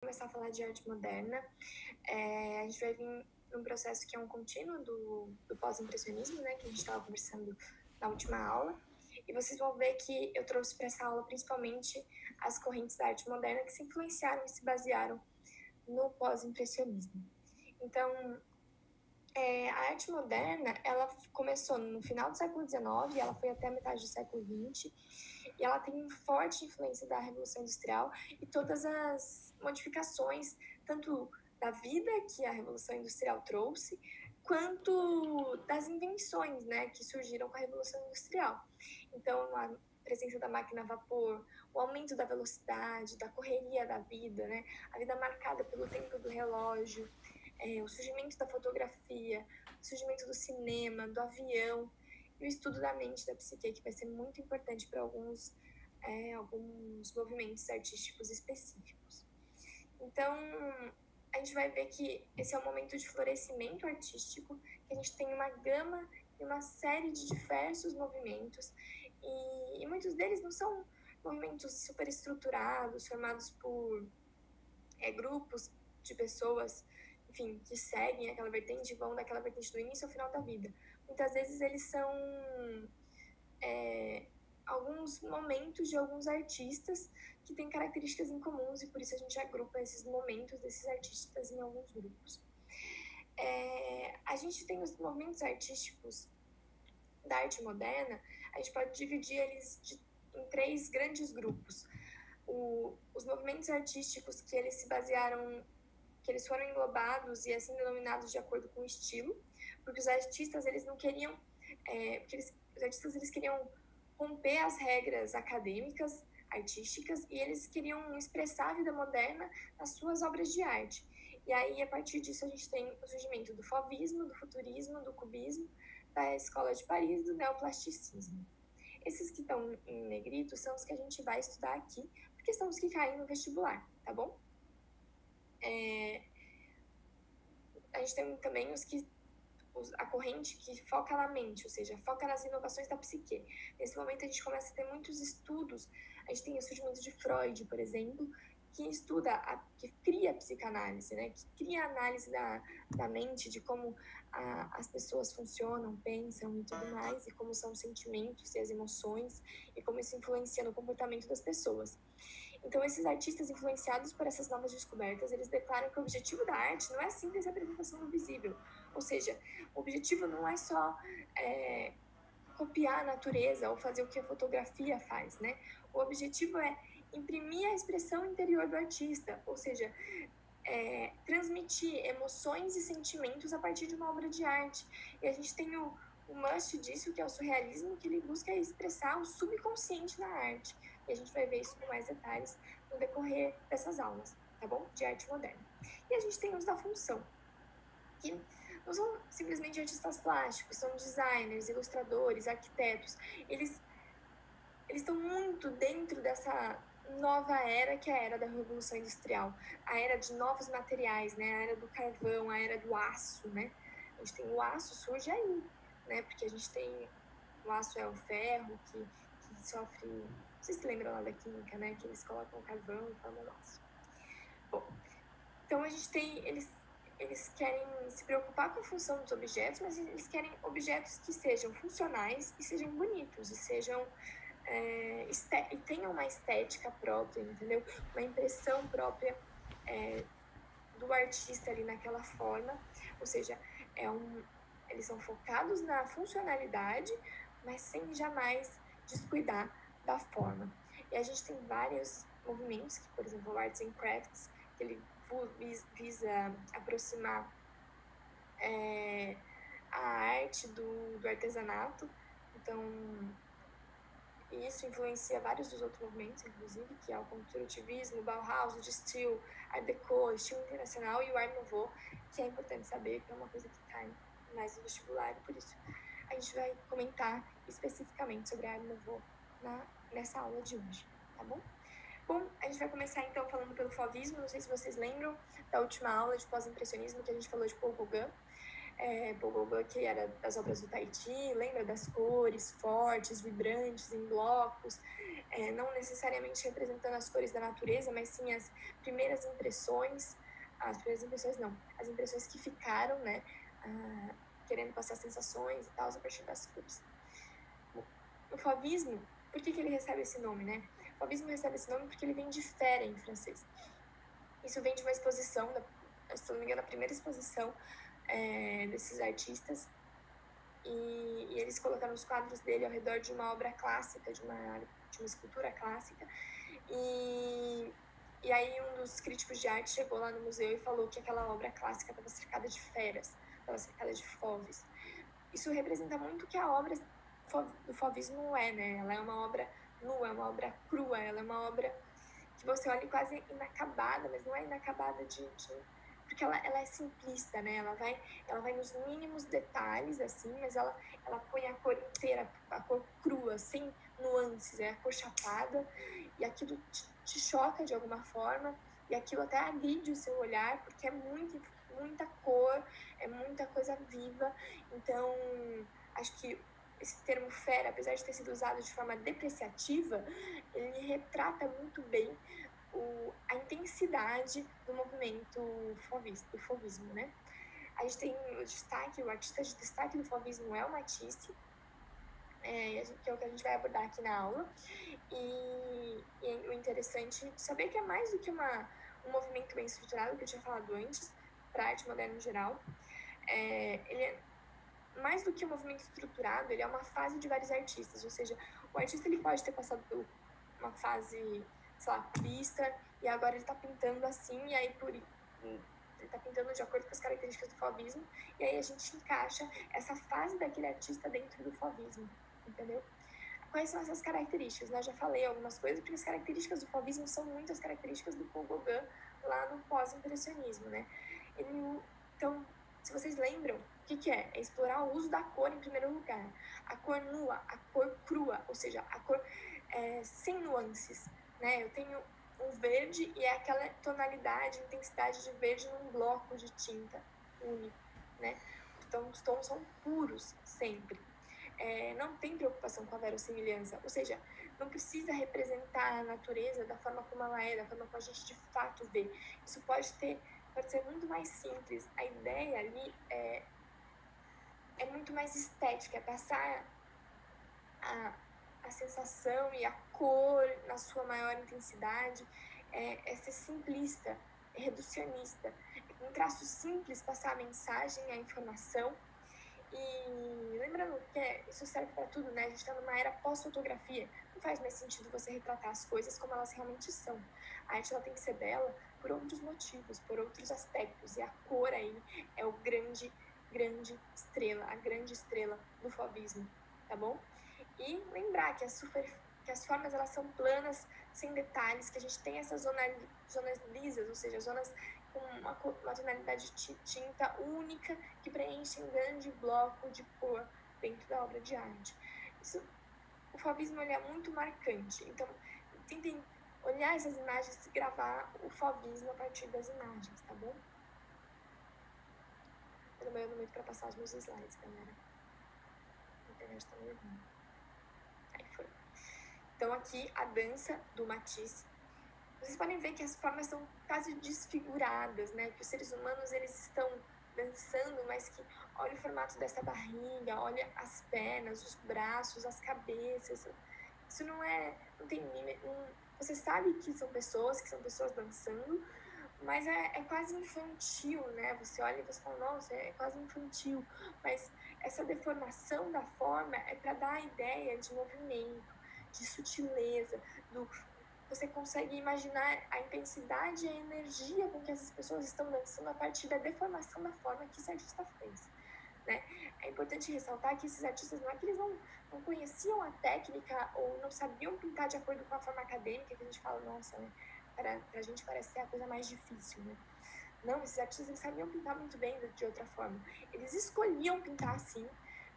Começar a falar de arte moderna. A gente vai vir num processo que é um contínuo do pós-impressionismo, né, que a gente estava conversando na última aula. E vocês vão ver que eu trouxe para essa aula principalmente as correntes da arte moderna que se influenciaram e se basearam no pós-impressionismo. Então, a arte moderna, ela começou no final do século XIX, ela foi até a metade do século XX, e ela tem forte influência da Revolução Industrial e todas as modificações, tanto da vida que a Revolução Industrial trouxe, quanto das invenções, né, que surgiram com a Revolução Industrial. Então, a presença da máquina a vapor, o aumento da velocidade, da correria da vida, né, a vida marcada pelo tempo do relógio, o surgimento da fotografia, o surgimento do cinema, do avião, e o estudo da mente, da psique, que vai ser muito importante para alguns movimentos artísticos específicos. Então, a gente vai ver que esse é um momento de florescimento artístico, que a gente tem uma gama e uma série de diversos movimentos, e muitos deles não são movimentos super estruturados, formados por grupos de pessoas, enfim, que seguem aquela vertente e vão daquela vertente do início ao final da vida. Muitas vezes eles são alguns momentos de alguns artistas que têm características em comuns, e por isso a gente agrupa esses momentos desses artistas em alguns grupos. A gente tem os movimentos artísticos da arte moderna, a gente pode dividir eles em 3 grandes grupos. Os movimentos artísticos que eles se basearam, que eles foram englobados e assim denominados de acordo com o estilo, porque os artistas eles não queriam, os artistas eles queriam romper as regras acadêmicas, artísticas, e eles queriam expressar a vida moderna nas suas obras de arte. E aí, a partir disso, a gente tem o surgimento do fauvismo, do futurismo, do cubismo, da Escola de Paris, do neoplasticismo. Esses que estão em negrito são os que a gente vai estudar aqui, porque são os que caem no vestibular, tá bom? A gente tem também a corrente que foca na mente, ou seja, foca nas inovações da psique. Nesse momento a gente começa a ter muitos estudos, a gente tem o surgimento de Freud, por exemplo, que que cria a psicanálise, né? Que cria a análise da mente, de como as pessoas funcionam, pensam e tudo mais, e como são os sentimentos e as emoções, e como isso influencia no comportamento das pessoas. Então, esses artistas influenciados por essas novas descobertas, eles declaram que o objetivo da arte não é a simples representação do visível, ou seja, o objetivo não é só copiar a natureza ou fazer o que a fotografia faz, né? O objetivo é imprimir a expressão interior do artista, ou seja, transmitir emoções e sentimentos a partir de uma obra de arte. E a gente tem o must disso, que é o surrealismo, que ele busca expressar o subconsciente na arte. E a gente vai ver isso com mais detalhes no decorrer dessas aulas, tá bom? De arte moderna. E a gente tem os da função, que não são simplesmente artistas plásticos, são designers, ilustradores, arquitetos. Eles estão muito dentro dessa nova era, que é a era da Revolução Industrial, a era de novos materiais, né? A era do carvão, a era do aço, né? A gente tem o aço, surge aí, né? Porque a gente tem o aço é o ferro que sofre, não sei se lembram lá da química, né? Que eles colocam o carvão e formam o aço. Bom, então a gente tem, eles querem se preocupar com a função dos objetos, mas eles querem objetos que sejam funcionais e sejam bonitos, e sejam e tenham uma estética própria, entendeu? Uma impressão própria do artista ali naquela forma, ou seja, eles são focados na funcionalidade, mas sem jamais descuidar da forma. E a gente tem vários movimentos, que, por exemplo, o Arts and Crafts, que ele visa aproximar a arte do artesanato. Então, e isso influencia vários dos outros movimentos, inclusive, que é o construtivismo, o Bauhaus, o de Steel, Art Deco, estilo internacional e o Art Nouveau, que é importante saber que é uma coisa que cai mais no vestibular, e por isso a gente vai comentar especificamente sobre a Art Nouveau nessa aula de hoje, tá bom? Bom, a gente vai começar então falando pelo fauvismo. Não sei se vocês lembram da última aula de pós-impressionismo que a gente falou de Paul Gauguin. Gauguin, que era das obras do Tahiti, lembra das cores fortes, vibrantes, em blocos, não necessariamente representando as cores da natureza, mas sim as primeiras impressões, as impressões que ficaram, né, querendo passar sensações e tal, a partir das cores. Bom, o fauvismo, por que ele recebe esse nome, né? O fauvismo recebe esse nome porque ele vem de fera em francês. Isso vem de uma exposição, se não me engano, a primeira exposição desses artistas, e eles colocaram os quadros dele ao redor de uma obra clássica, de uma escultura clássica, e aí um dos críticos de arte chegou lá no museu e falou que aquela obra clássica estava cercada de feras, estava cercada de fauves. Isso representa muito o que a obra do fauvismo é, né? Ela é uma obra nua, é uma obra crua, ela é uma obra que você olha quase inacabada, mas não é inacabada porque ela é simplista, né? Ela vai nos mínimos detalhes, assim, mas ela põe a cor inteira, a cor crua, sem nuances, é a cor chapada, e aquilo te choca de alguma forma, e aquilo até agride o seu olhar, porque é muita cor, é muita coisa viva. Então, acho que esse termo fera, apesar de ter sido usado de forma depreciativa, ele retrata muito bem a intensidade do movimento do fauvismo, né? A gente tem o artista de destaque do fauvismo é o Matisse, que é o que a gente vai abordar aqui na aula. E o interessante é saber que é mais do que um movimento bem estruturado, que eu tinha falado antes, para a arte moderna em geral. Ele é mais do que um movimento estruturado, ele é uma fase de vários artistas, ou seja, o artista ele pode ter passado por uma fase, sei lá, purista, e agora ele está pintando assim, e aí ele está pintando de acordo com as características do fauvismo, e aí a gente encaixa essa fase daquele artista dentro do fauvismo, entendeu? Quais são essas características? Eu já falei algumas coisas, porque as características do fauvismo são muitas características do Paul Gauguin lá no pós-impressionismo, né? Então, se vocês lembram, o que é? É explorar o uso da cor em primeiro lugar. A cor nua, a cor crua, ou seja, a cor sem nuances, né? Eu tenho um verde e é aquela tonalidade, intensidade de verde num bloco de tinta único, né? Então, os tons são puros sempre. Não tem preocupação com a verossimilhança, ou seja, não precisa representar a natureza da forma como ela é, da forma como a gente de fato vê. Isso pode ser muito mais simples. A ideia ali é muito mais estética, é passar a sensação e a cor na sua maior intensidade, é ser simplista, é reducionista, é com um traço simples passar a mensagem, a informação. E lembrando que isso serve para tudo, né? A gente está numa era pós-fotografia. Não faz mais sentido você retratar as coisas como elas realmente são. A arte ela tem que ser bela por outros motivos, por outros aspectos. E a cor aí é o grande estrela, a grande estrela do fauvismo, tá bom? E lembrar que as formas elas são planas, sem detalhes, que a gente tem essas zonas lisas, ou seja, zonas com uma tonalidade de tinta única que preenche um grande bloco de cor dentro da obra de arte. O fauvismo ele é muito marcante, então tentem olhar essas imagens e gravar o fauvismo a partir das imagens, tá bom? Eu tô demorando muito para passar os meus slides, galera. A internet tá meio ruim. Aí foi. Então aqui a dança do Matisse. Vocês podem ver que as formas são quase desfiguradas, né? Que os seres humanos eles estão dançando, mas que olha o formato dessa barriga, olha as pernas, os braços, as cabeças. Isso não tem você sabe que são pessoas dançando, mas é quase infantil, né? Você olha e você fala, nossa, é quase infantil. Mas essa deformação da forma é para dar a ideia de movimento, de sutileza, você consegue imaginar a intensidade e a energia com que essas pessoas estão dançando a partir da deformação da forma que esse artista fez, né? É importante ressaltar que esses artistas não é que eles não conheciam a técnica ou não sabiam pintar de acordo com a forma acadêmica que a gente fala, nossa, né? Pra gente parece ser a coisa mais difícil, né? Não, esses artistas eles sabiam pintar muito bem de outra forma. Eles escolhiam pintar assim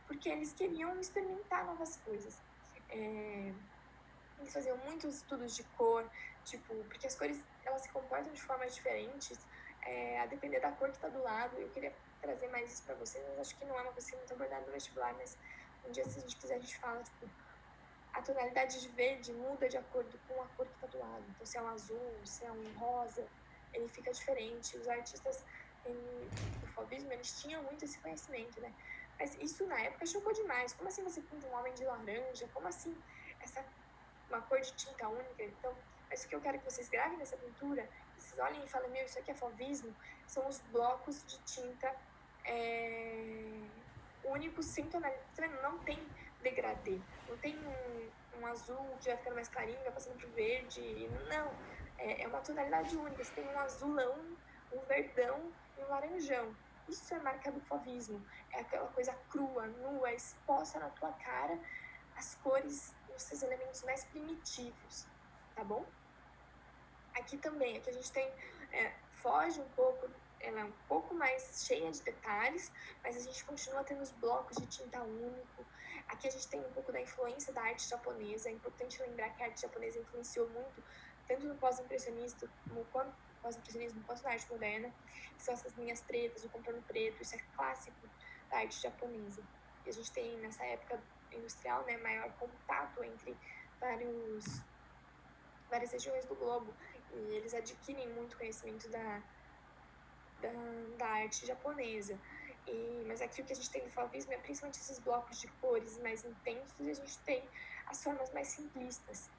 porque eles queriam experimentar novas coisas. Eles faziam muitos estudos de cor, porque as cores elas se comportam de formas diferentes. a depender da cor que está do lado. Eu queria trazer mais isso para vocês, mas acho que não é uma coisa que é muito abordada no vestibular, mas um dia, se a gente quiser, a gente fala, tipo, a tonalidade de verde muda de acordo com a cor que está do lado. Então, se é um azul, se é um rosa, ele fica diferente. Os artistas do fauvismo, eles tinham muito esse conhecimento, né? Mas isso, na época, chocou demais. Como assim você pinta um homem de laranja? Como assim uma cor de tinta única? Então, mas o que eu quero que vocês gravem nessa pintura, vocês olhem e falem, meu, isso aqui é fauvismo, são os blocos de tinta únicos, sem tonalidade. Não tem degradê. Não tem um azul que vai ficando mais clarinho, vai passando pro verde. Não. É uma tonalidade única. Você tem um azulão, um verdão e um laranjão. Isso é marca do fauvismo. É aquela coisa crua, nua, exposta na tua cara, as cores, os seus elementos mais primitivos. Tá bom? Aqui também, aqui a gente tem, foge um pouco, ela é um pouco mais cheia de detalhes, mas a gente continua tendo os blocos de tinta único. Aqui a gente tem um pouco da influência da arte japonesa. É importante lembrar que a arte japonesa influenciou muito, tanto no pós-impressionismo quanto na arte moderna, que são essas linhas pretas, o contorno preto. Isso é clássico da arte japonesa. E a gente tem, nessa época industrial, né, maior contato entre várias regiões do globo, e eles adquirem muito conhecimento da arte japonesa. Mas aqui o que a gente tem do fauvismo é principalmente esses blocos de cores mais intensos, e a gente tem as formas mais simplistas.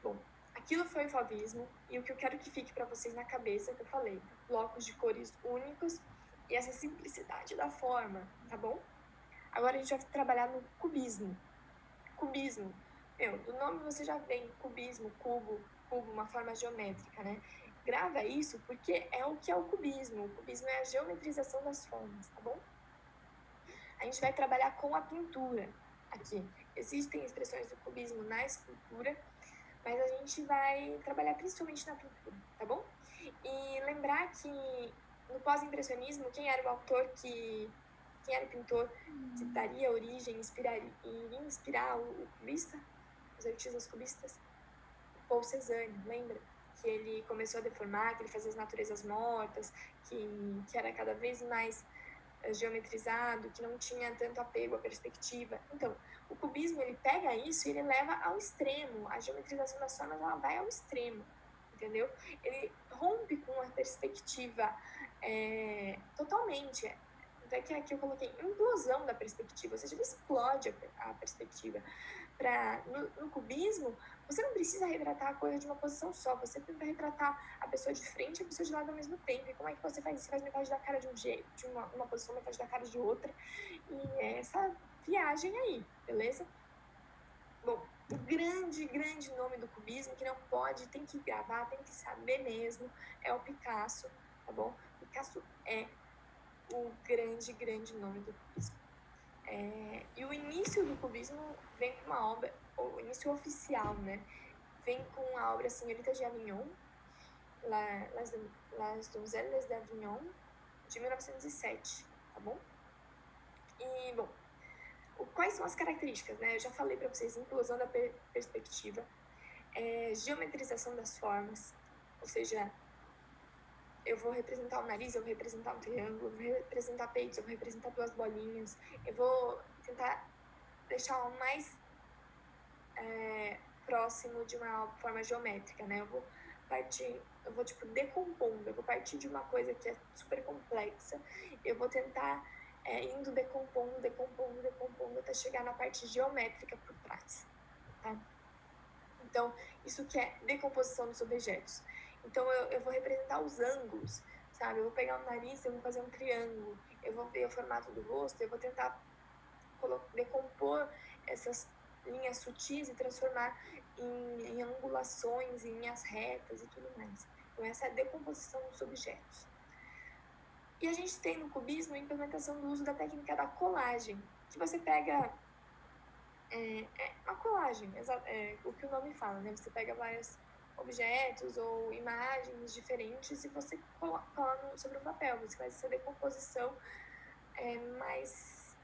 Bom, aquilo foi o fauvismo, e o que eu quero que fique para vocês na cabeça, que eu falei, blocos de cores únicos e essa simplicidade da forma, tá bom? Agora a gente vai trabalhar no cubismo. Cubismo, do nome você já vem, cubismo, cubo, uma forma geométrica, né? Grava isso porque é o que é o cubismo. O cubismo é a geometrização das formas, tá bom? A gente vai trabalhar com a pintura aqui. Existem expressões do cubismo na escultura, mas a gente vai trabalhar principalmente na pintura, tá bom? E lembrar que no pós-impressionismo, quem era o pintor que daria origem, iria inspirar o cubista, os artistas cubistas? Paul Cézanne, lembra? Que ele começou a deformar, que ele fazia as naturezas mortas, que era cada vez mais geometrizado, que não tinha tanto apego à perspectiva. Então, o cubismo, ele pega isso e ele leva ao extremo. A geometrização das formas, ela vai ao extremo, entendeu? Ele rompe com a perspectiva totalmente. Até que aqui eu coloquei implosão da perspectiva, ou seja, ele explode a perspectiva. No cubismo, você não precisa retratar a coisa de uma posição só, você tenta retratar a pessoa de frente e a pessoa de lado ao mesmo tempo. E como é que você faz isso? Você faz metade da cara de um jeito, de uma posição, metade da cara de outra. E é essa viagem aí, beleza? Bom, o grande, grande nome do cubismo, que não pode, tem que gravar, tem que saber mesmo, é o Picasso, tá bom? Picasso é o grande, grande nome do cubismo. E o início do cubismo vem com uma obra, o início oficial, né? Vem com a obra Senhorita de Avignon, Las Donzelles d'Avignon, de 1907, tá bom? E, bom, quais são as características, né? Eu já falei para vocês, inclusão da perspectiva, geometrização das formas, ou seja, eu vou representar o nariz, eu vou representar um triângulo, eu vou representar peitos, eu vou representar duas bolinhas, eu vou tentar deixar o mais próximo de uma forma geométrica, né? Eu vou tipo decompondo, eu vou partir de uma coisa que é super complexa, eu vou tentar indo decompondo até chegar na parte geométrica por trás, tá? Então, isso que é decomposição dos objetos. Então, eu vou representar os ângulos, sabe? Eu vou pegar o nariz, eu vou fazer um triângulo, eu vou ver o formato do rosto, eu vou tentar decompor essas linhas sutis e transformar em angulações, em linhas retas e tudo mais. Então, essa é a decomposição dos objetos. E a gente tem no cubismo a implementação do uso da técnica da colagem, que você pega a colagem, o que o nome fala, né? Você pega vários objetos ou imagens diferentes e você cola sobre um papel. Você faz essa decomposição mais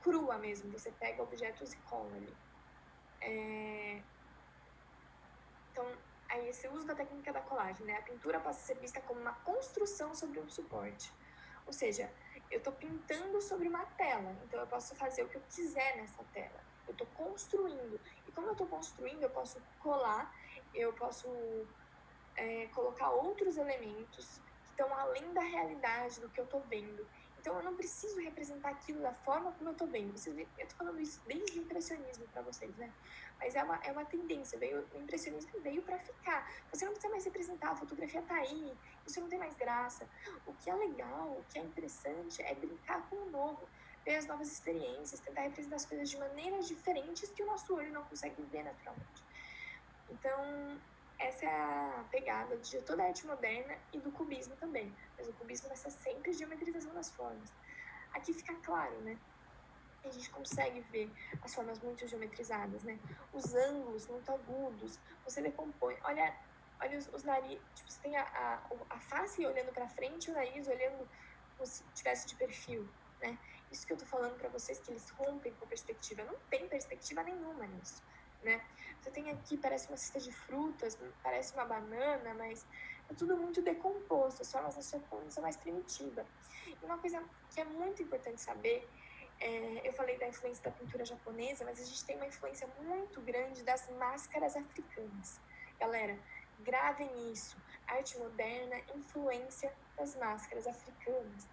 crua mesmo. Você pega objetos e cola ali. Então, aí esse uso da técnica da colagem, né? A pintura pode ser vista como uma construção sobre um suporte. Ou seja, eu estou pintando sobre uma tela, então eu posso fazer o que eu quiser nessa tela. Eu estou construindo. E como eu estou construindo, eu posso colar, eu posso colocar outros elementos que estão além da realidade do que eu estou vendo. Então eu não preciso representar aquilo da forma como eu estou vendo. Eu estou falando isso desde o impressionismo para vocês, né? Mas é uma tendência. O impressionismo veio para ficar. Você não precisa mais representar, a fotografia está aí, isso não tem mais graça. O que é legal, o que é interessante é brincar com o novo, ver as novas experiências, tentar representar as coisas de maneiras diferentes que o nosso olho não consegue ver naturalmente. Então, essa é a pegada de toda a arte moderna e do cubismo também. Mas o cubismo vai ser sempre geometrização das formas. Aqui fica claro, né? A gente consegue ver as formas muito geometrizadas, né? Os ângulos muito agudos. Você decompõe. Olha os narizes. Tipo, você tem a face olhando para frente e o nariz olhando como se estivesse de perfil, né? Isso que eu tô falando para vocês, que eles rompem com perspectiva. Não tem perspectiva nenhuma nisso, né? Você tem aqui, parece uma cesta de frutas, parece uma banana, mas é tudo muito decomposto, as formas da sua condição mais primitiva. E uma coisa que é muito importante saber, eu falei da influência da pintura japonesa, mas a gente tem uma influência muito grande das máscaras africanas. Galera, gravem isso. Arte moderna, influência das máscaras africanas.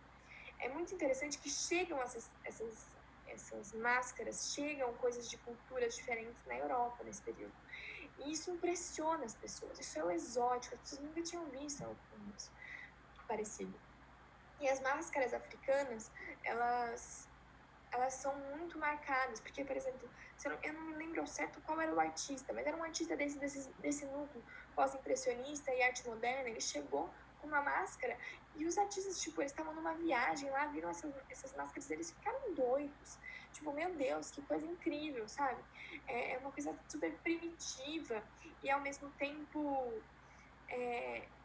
É muito interessante que chegam essas máscaras, chegam coisas de culturas diferentes na Europa nesse período. E isso impressiona as pessoas, isso é o exótico, as pessoas nunca tinham visto algo como isso, parecido. E as máscaras africanas, elas são muito marcadas, porque, por exemplo, eu não me lembro ao certo qual era o artista, mas era um artista desse núcleo pós-impressionista e arte moderna. Ele chegou com uma máscara e os artistas, tipo, eles estavam numa viagem lá, viram essas máscaras, eles ficaram doidos. Tipo, meu Deus, que coisa incrível, sabe? É uma coisa super primitiva e, ao mesmo tempo,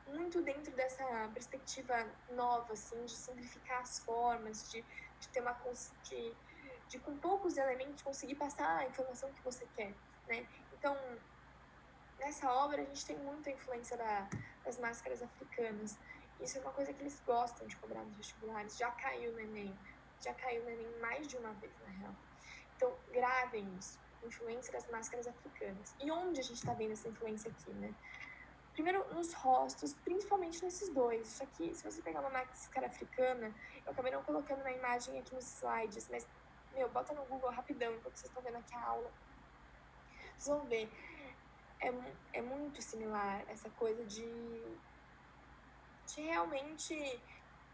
muito dentro dessa perspectiva nova, assim, de simplificar as formas, de ter de com poucos elementos conseguir passar a informação que você quer, né? Então, nessa obra a gente tem muita influência das máscaras africanas. Isso é uma coisa que eles gostam de cobrar nos vestibulares. Já caiu no Enem mais de uma vez, na real. Então, gravem isso. Influência das máscaras africanas. E onde a gente está vendo essa influência aqui, né? Primeiro, nos rostos, principalmente nesses dois. Isso aqui, se você pegar uma máscara africana, eu acabei não colocando na imagem aqui nos slides, mas, bota no Google rapidão, enquanto vocês estão vendo aqui a aula. Vocês vão ver. É muito similar essa coisa de realmente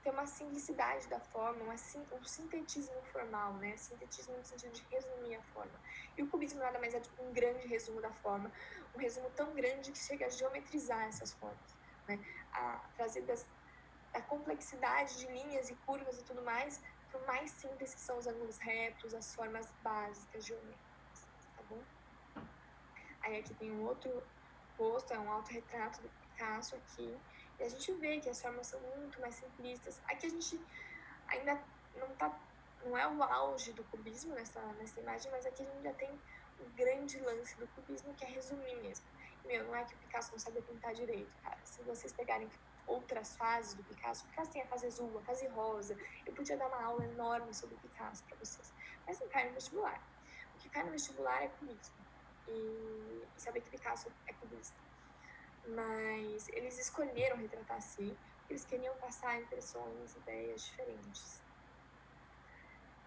ter uma simplicidade da forma, um sintetismo formal, né? Sintetismo no sentido de resumir a forma. E o cubismo nada mais é do que um grande resumo da forma, um resumo tão grande que chega a geometrizar essas formas, né? A trazer da complexidade de linhas e curvas e tudo mais para o mais simples, que são os ângulos retos, as formas básicas geométricas, tá bom? Aí aqui tem um outro rosto, é um autorretrato do Picasso aqui, e a gente vê que as formas são muito mais simplistas. Aqui a gente ainda não é o auge do cubismo nessa imagem, mas aqui a gente já tem um grande lance do cubismo, que é resumir mesmo. Não é que o Picasso não sabe pintar direito, cara. Se vocês pegarem outras fases do Picasso tem a fase azul, a fase rosa. Eu podia dar uma aula enorme sobre o Picasso para vocês, mas não cai no vestibular. O que cai no vestibular é cubismo. E saber que Picasso é cubista. Mas eles escolheram retratar assim, eles queriam passar impressões, ideias diferentes.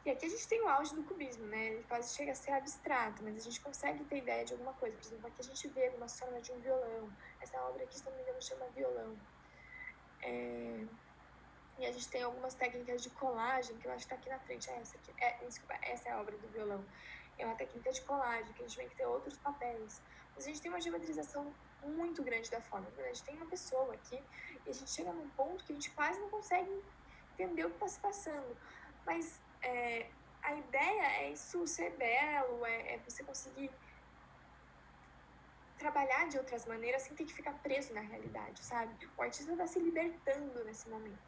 E aqui a gente tem o auge do cubismo, né? Ele quase chega a ser abstrato, mas a gente consegue ter ideia de alguma coisa. Por exemplo, aqui a gente vê algumas formas de um violão. Essa obra aqui, se não me engano, chama Violão. E a gente tem algumas técnicas de colagem, que eu acho que está aqui na frente. Desculpa, essa é a obra do violão. É uma técnica de colagem, que a gente vê que tem outros papéis. Mas a gente tem uma geometrização muito grande da forma. A gente tem uma pessoa aqui e a gente chega num ponto que a gente quase não consegue entender o que está se passando. Mas a ideia é isso ser belo, é você conseguir trabalhar de outras maneiras sem ter que ficar preso na realidade, sabe? O artista está se libertando nesse momento.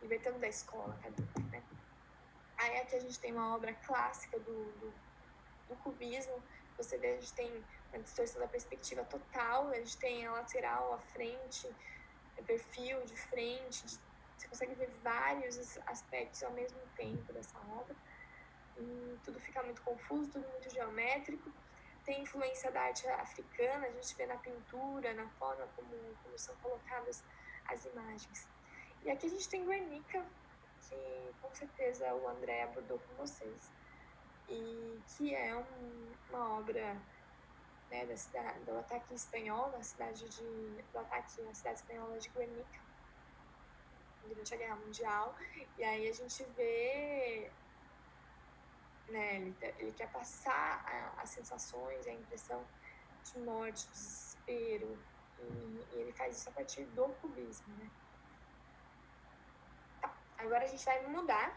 Libertando da escola acadêmica, né? Aí aqui a gente tem uma obra clássica do cubismo. Você vê, a gente tem uma distorção da perspectiva total. A gente tem a lateral, a frente, perfil de frente, você consegue ver vários aspectos ao mesmo tempo dessa obra. E tudo fica muito confuso, tudo muito geométrico. Tem influência da arte africana, a gente vê na pintura, na forma como são colocadas as imagens. E aqui a gente tem Guernica, que com certeza o André abordou com vocês, e que é uma obra, né, do ataque espanhol do ataque na cidade espanhola de Guernica durante a Guerra Mundial. E aí a gente vê, né, ele quer passar as sensações, a impressão de morte, de desespero, e ele faz isso a partir do cubismo, né? Tá, agora a gente vai mudar.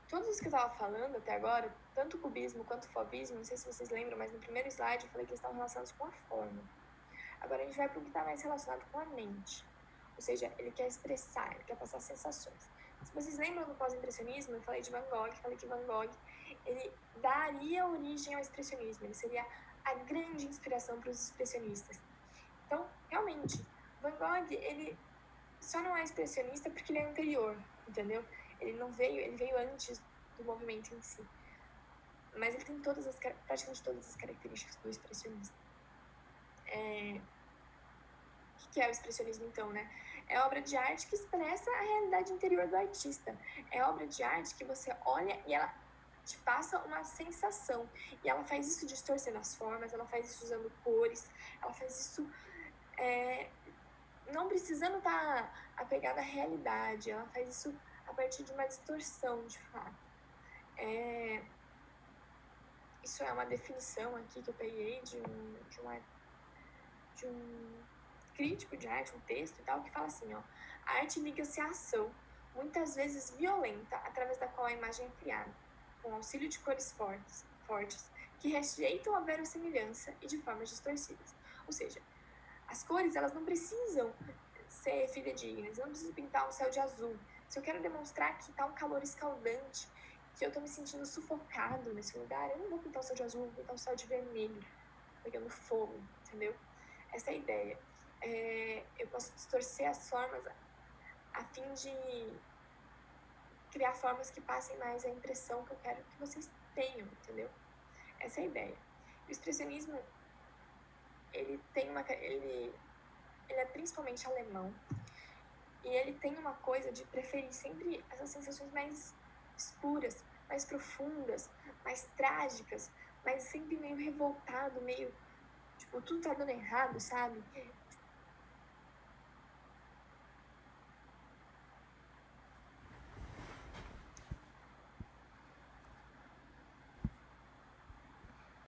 Todos os que eu estava falando até agora, tanto o cubismo quanto o fauvismo, não sei se vocês lembram, mas no primeiro slide eu falei que eles estavam relacionados com a forma. Agora a gente vai para o que está mais relacionado com a mente. Ou seja, ele quer expressar, ele quer passar sensações. Se vocês lembram do pós-impressionismo, eu falei de Van Gogh, falei que Van Gogh, ele daria origem ao expressionismo, ele seria a grande inspiração para os expressionistas. Então, realmente, Van Gogh, ele só não é expressionista porque ele é anterior, entendeu? Ele veio antes do movimento em si. Mas ele tem praticamente todas as características do expressionismo. O que é o expressionismo, então, né? É obra de arte que expressa a realidade interior do artista. É obra de arte que você olha e ela te passa uma sensação. E ela faz isso distorcendo as formas, ela faz isso usando cores, ela faz isso não precisando estar apegada à realidade, ela faz isso a partir de uma distorção, de fato. Isso é uma definição aqui que eu peguei de um crítico de arte, um texto e tal, que fala assim, ó: a arte liga-se à ação, muitas vezes violenta, através da qual a imagem é criada, com auxílio de cores fortes, que rejeitam a verossimilhança e de formas distorcidas. Ou seja, as cores, elas não precisam ser fidedignas, eu não preciso pintar um céu de azul. Se eu quero demonstrar que tá um calor escaldante, que eu tô me sentindo sufocado nesse lugar, eu não vou pintar um céu de azul, vou pintar um céu de vermelho, pegando fogo, entendeu? Essa é a ideia. Eu posso distorcer as formas a fim de criar formas que passem mais a impressão que eu quero que vocês tenham, entendeu? Essa é a ideia. O expressionismo, ele é principalmente alemão, e ele tem uma coisa de preferir sempre essas sensações mais escuras, mais profundas, mais trágicas, mas sempre meio revoltado, meio, tipo, tudo tá dando errado, sabe?